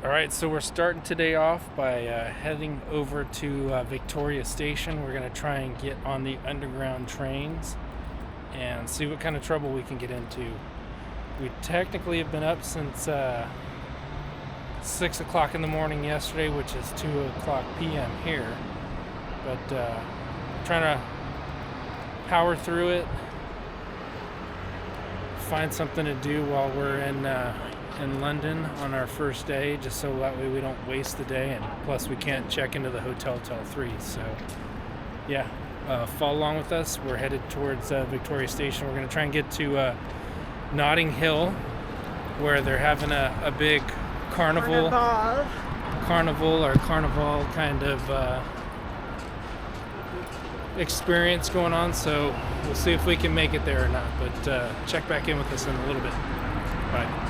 Alright, so we're starting today off by heading over to Victoria Station. We're going to try and get on the underground trains and see what kind of trouble we can get into. We technically have been up since 6 o'clock in the morning yesterday, which is 2 o'clock p.m. here. But trying to power through it, find something to do while we're in London on our first day, just so that way we don't waste the day, and plus we can't check into the hotel till 3. So yeah, follow along with us. We're headed towards Victoria Station. We're going to try and get to Notting Hill, where they're having a big carnival kind of experience going on. So we'll see if we can make it there or not, but check back in with us in a little bit. Bye.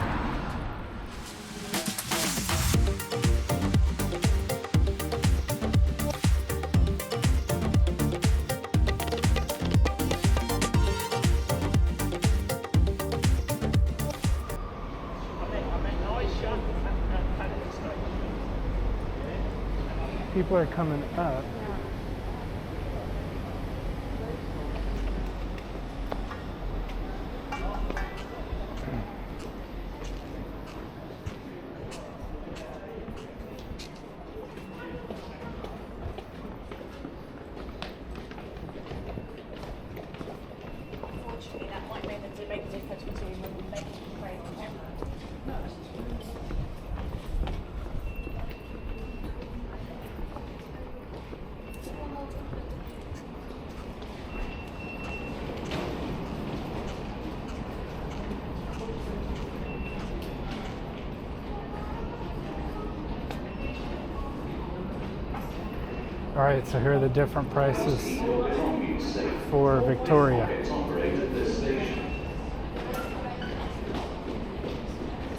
People are coming up. Alright, so here are the different prices for Victoria.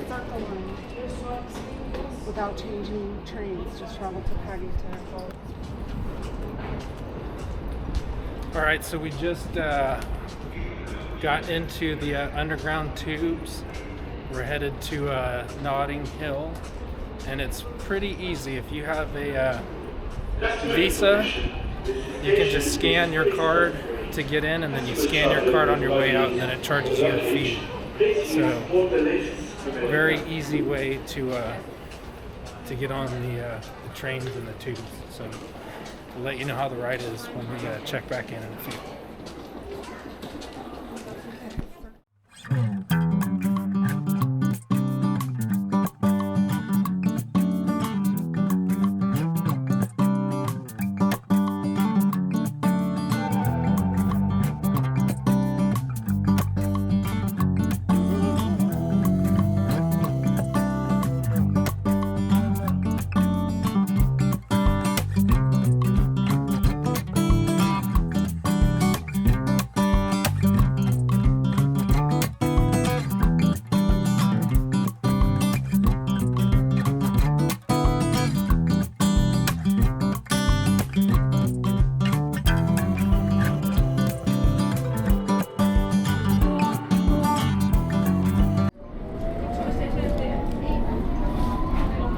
Circle line without changing trains, just travel to Paddington. Alright, so we just got into the underground tubes. We're headed to Notting Hill, and it's pretty easy. If you have a Visa, you can just scan your card to get in, and then you scan your card on your way out, and then it charges you a fee. So very easy way to get on the trains and the tubes. So we'll let you know how the ride is when we check back in a few.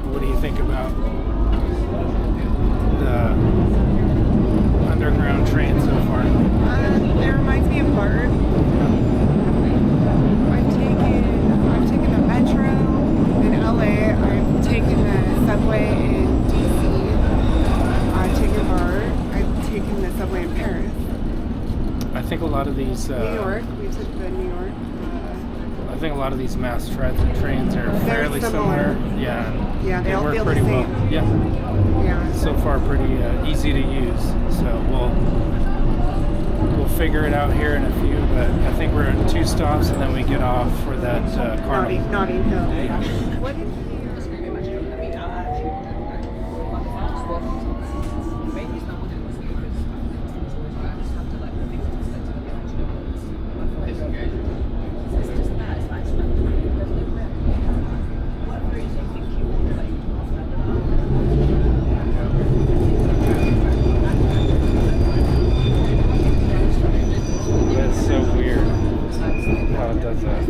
What do you think about the underground train so far? It reminds me of Bart. I've taken the metro in LA. I've taken the subway in DC. I've taken Bart. I've taken the subway in Paris. I think a lot of these New York. We took the New York. I think a lot of these mass transit trains are fairly similar. Yeah, they all work feel pretty the well. same. Yeah. So far, pretty easy to use. So we'll figure it out here in a few. But I think we're at 2 stops, and then we get off for that carnival. Notting Hill. Yeah. What is That's so weird how it does that.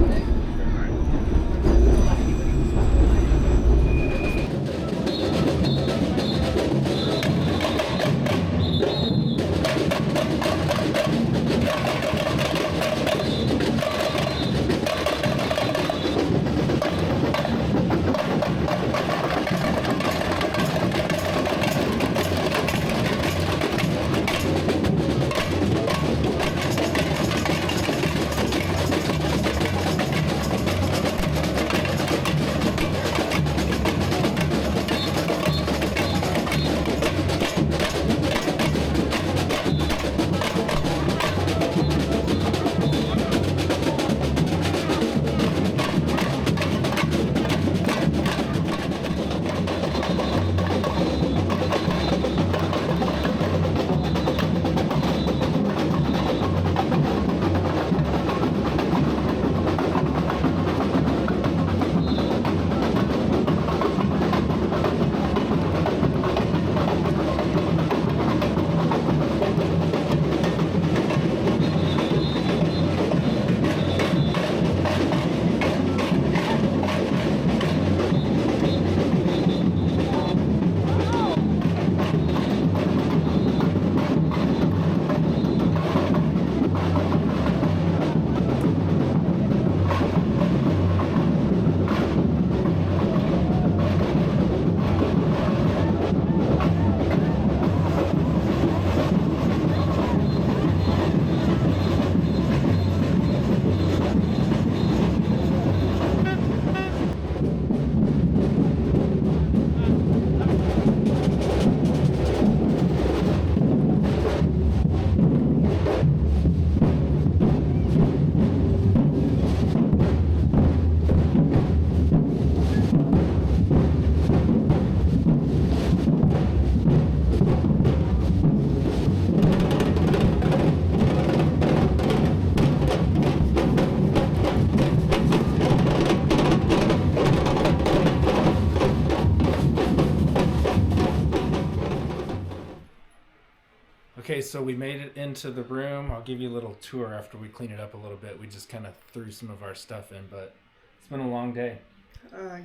Okay, so we made it into the room. I'll give you a little tour after we clean it up a little bit. We just kind of threw some of our stuff in, but it's been a long day.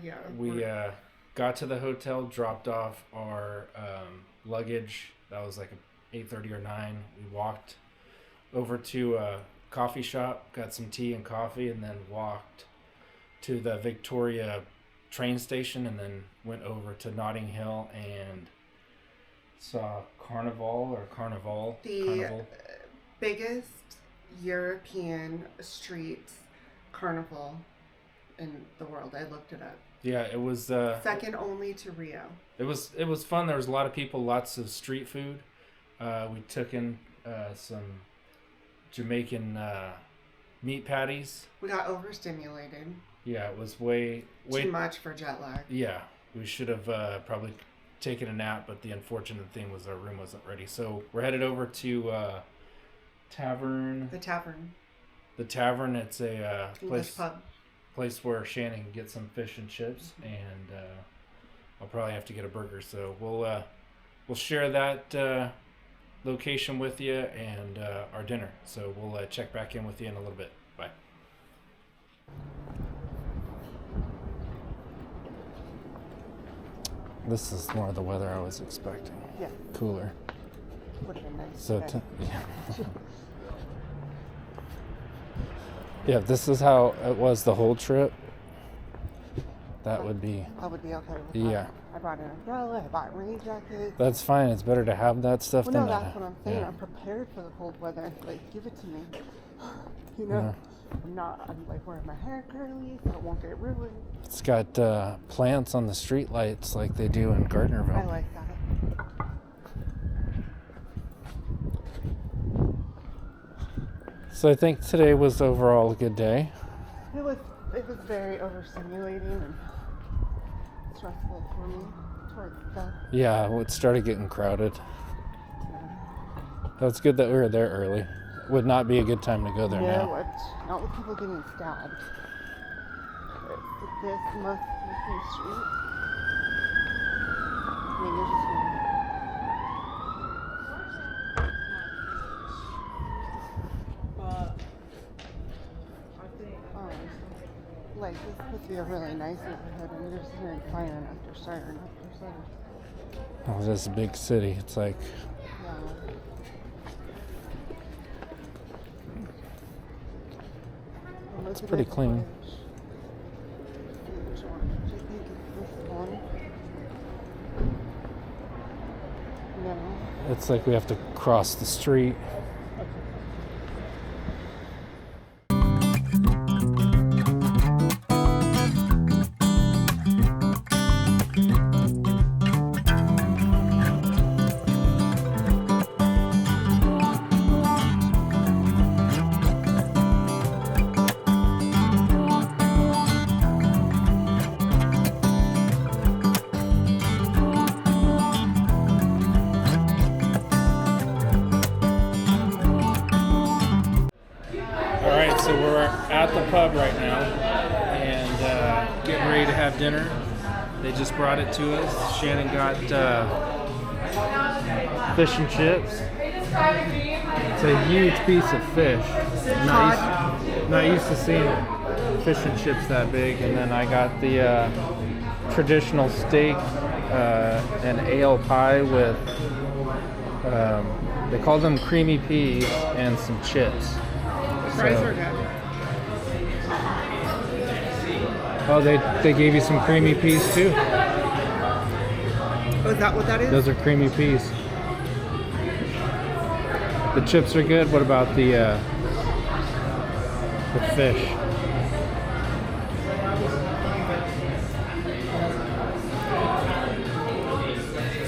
Yeah. We got to the hotel, dropped off our luggage. That was like 8:30 or 9. We walked over to a coffee shop, got some tea and coffee, and then walked to the Victoria train station, and then went over to Notting Hill and saw Carnival. The biggest European street carnival in the world. I looked it up. Yeah, it was second only to Rio. It was fun. There was a lot of people, lots of street food. We took in some Jamaican meat patties. We got overstimulated. Yeah, it was way too much for jet lag. Yeah, we should have probably taken a nap, but the unfortunate thing was our room wasn't ready. So we're headed over to Tavern. The Tavern. The Tavern. It's a English place where Shannon can get some fish and chips, and I'll probably have to get a burger. So we'll share that location with you and our dinner. So we'll check back in with you in a little bit. Bye. This is more of the weather I was expecting. Yeah. Cooler. Would have been nice. So yeah, if this is how it was the whole trip, that would be... I would be okay with that. Yeah. I brought an umbrella, I bought rain jackets. That's fine. It's better to have that stuff well, than no, that's what I'm saying. Yeah. I'm prepared for the cold weather. Like, give it to me. You know? Yeah. I'm like wearing my hair curly so it won't get ruined. It's got plants on the street lights like they do in Gardnerville. I like that. So I think today was overall a good day. It was very overstimulating and stressful for me towards the... Yeah, well, it started getting crowded. That's good that we were there early. Would not be a good time to go there now. Not with people getting stabbed. This Muslim street. I mean, there's just... Like, this is supposed to be a really nice neighborhood, and you're just hearing firing after siren after siren. Oh, this is a big city. It's like... Yeah. It's pretty clean. It's like we have to cross the street. So we're at the pub right now and getting ready to have dinner. They just brought it to us. Shannon got fish and chips. It's a huge piece of fish. Not used to seeing fish and chips that big. And then I got the traditional steak and ale pie with, they call them creamy peas and some chips. Fries are good. Oh, they gave you some creamy peas too? Oh, is that what that is? Those are creamy peas. The chips are good. What about the fish?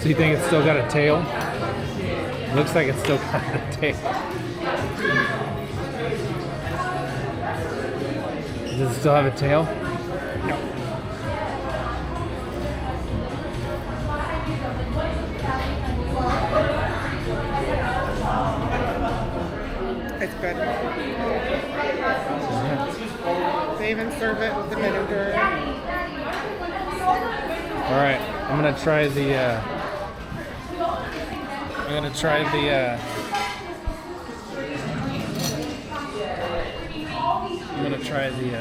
So you think it's still got a tail? Looks like it's still got a tail. Does it still have a tail? No. It's good. They even serve it with the vinegar. All right, I'm gonna try the try the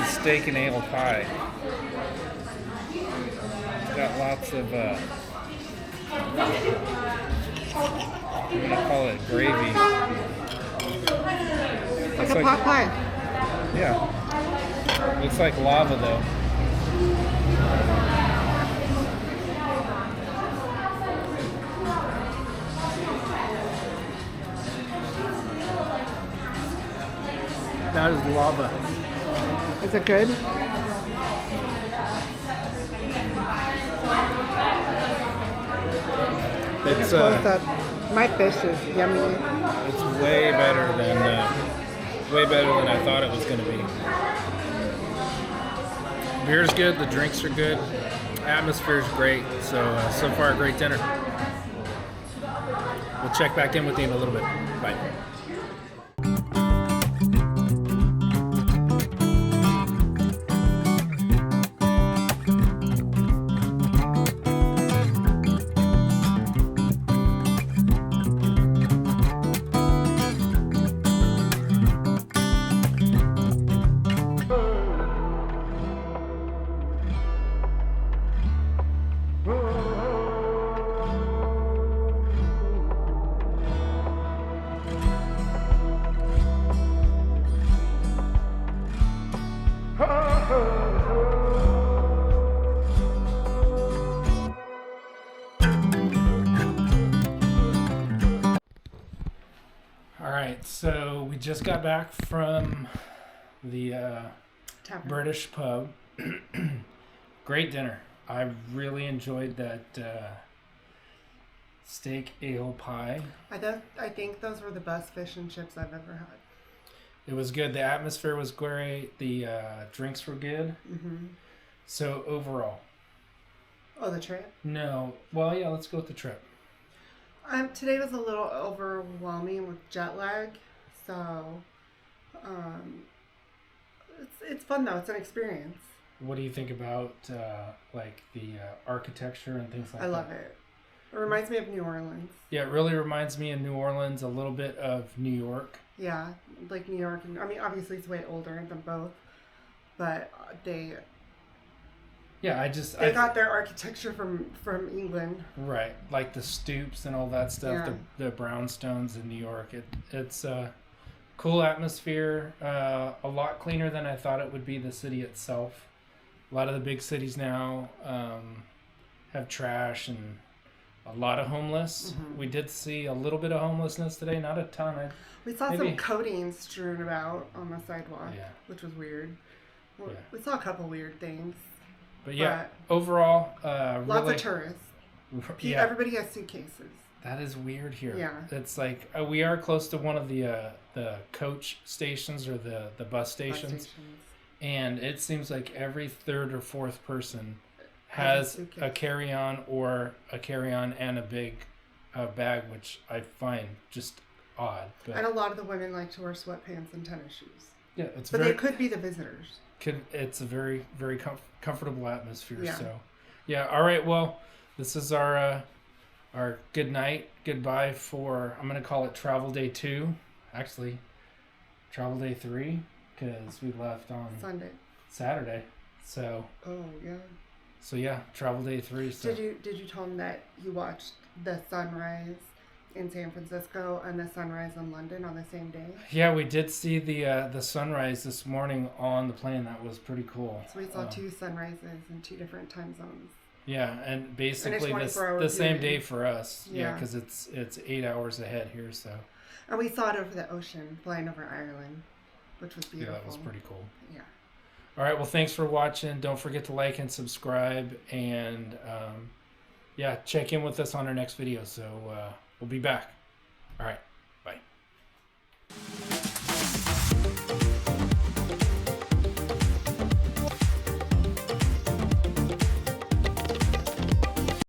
steak and ale pie. It's got lots of, I'm gonna call it gravy. Like a pot pie. Yeah. Looks like lava though. That is lava. Is it good? It's Close up. My fish is yummy. it's way better than I thought it was going to be. Beer's good. The drinks are good. Atmosphere's great. So far, a great dinner. We'll check back in with you in a little bit. Bye. Alright, so we just got back from the British pub. Great dinner. I really enjoyed that steak ale pie. I think those were the best fish and chips I've ever had. It was good. The atmosphere was great. The drinks were good. Mm-hmm. So overall. Oh, the trip? No. Well, yeah, let's go with the trip. Today was a little overwhelming with jet lag, so it's fun though. It's an experience. What do you think about like the architecture and things like that? I love it. It reminds me of New Orleans. Yeah, it really reminds me of New Orleans, a little bit of New York. Yeah, like New York. I mean, obviously it's way older than both, but they got their architecture from England. Right, like the stoops and all that stuff, Yeah. the brownstones in New York. It's a cool atmosphere, a lot cleaner than I thought it would be, the city itself. A lot of the big cities now have trash and a lot of homeless. Mm-hmm. We did see a little bit of homelessness today, not a ton. We saw some codeine strewn about on the sidewalk, which was weird. We saw a couple weird things. But yeah, overall, lots really, of tourists. Yeah, everybody has suitcases. That is weird here. Yeah, it's like we are close to one of the coach stations or the bus stations, and it seems like every third or fourth person has a carry-on or a carry-on and a big bag, which I find just odd. But and a lot of the women like to wear sweatpants and tennis shoes. Yeah, they could be the visitors. It's a very, very comfortable atmosphere. Yeah. So, yeah. All right. Well, this is our good night, goodbye for, I'm going to call it travel day 2. Actually, travel day 3, because we left on Saturday. So. Oh yeah. So yeah, travel day 3. So. Did you tell them that you watched the sunrise in San Francisco and the sunrise in London on the same day? Yeah, we did see the sunrise this morning on the plane. That was pretty cool. So we saw 2 sunrises in 2 different time zones. Yeah, and basically the same day for us. Yeah, because it's 8 hours ahead here. So. And we saw it over the ocean, flying over Ireland, which was beautiful. Yeah, that was pretty cool. Yeah. All right, well, thanks for watching. Don't forget to like and subscribe, and check in with us on our next video. So we'll be back. All right.